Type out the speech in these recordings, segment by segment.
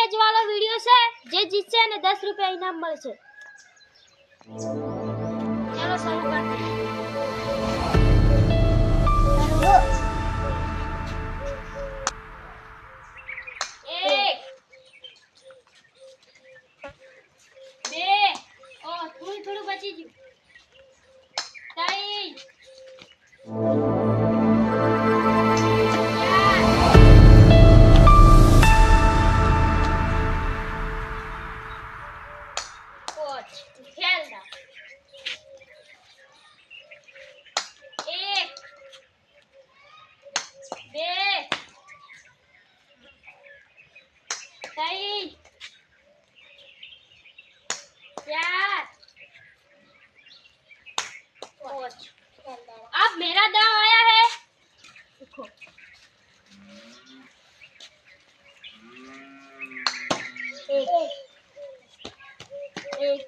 Challenge વાળો video છે જે જીતશે એને 10 રૂપિયા ઇનામ મળશે. ચલો શરૂ કરते हैं. एक બે ઓ થોડું બચી ગયું. ત્રણ खेलना एक बे तीन चार पाँच. अब मेरा दाव आया है. देखो एक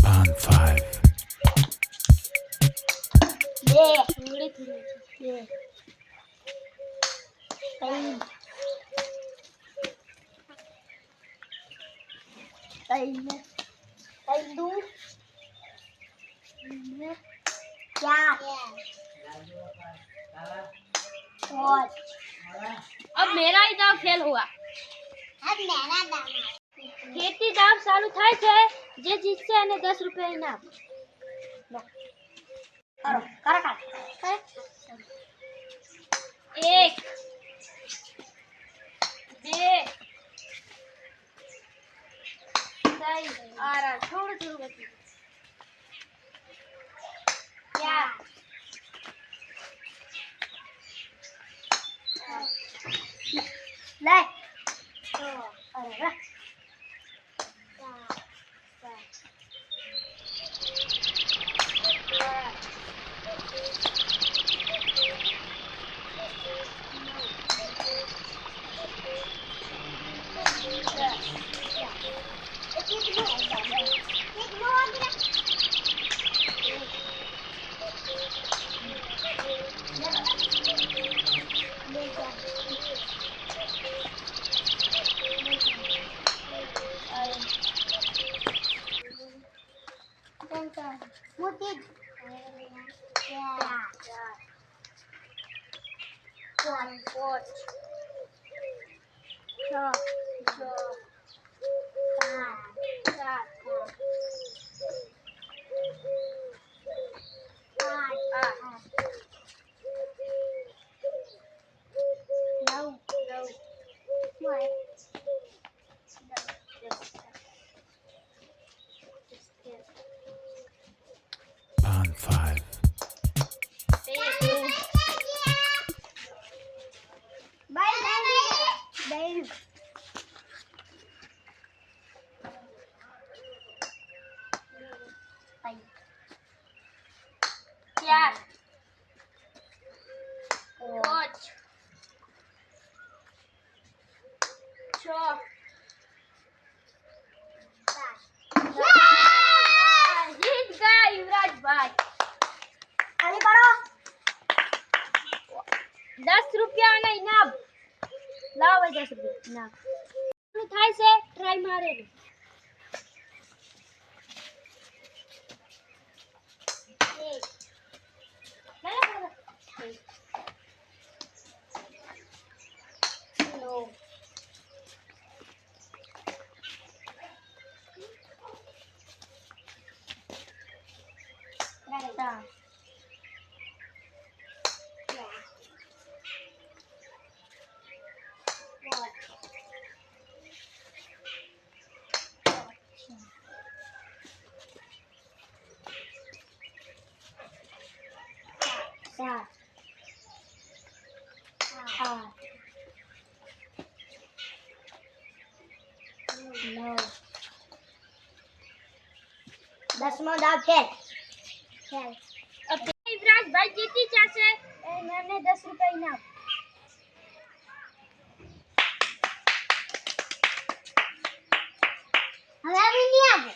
On 5. थोड़ी अब मेरा ही दाव फेल हुआ. अब मेरा दाम खेती दाव चालू થાય છે જે જીતશે એને 10 રૂપિયા ઇનામ. करो एक बे तीन आ रहा थोड़ा बची. चार ले अरे वाह. मोती On 5. चार पाँच छः जीत गया युवराज भाई. खाली करो 10 રૂપિયા ના ઇનામ લાવ. 10 રૂપિયા ઇનામ શું થાય છે ટ્રાય મારે. सात आठ नौ 10मो दाव खेल अब युवराज भाई जीती जाશે. मैंने 10 રૂપિયા ઇનામ. હવે નહીં આવે.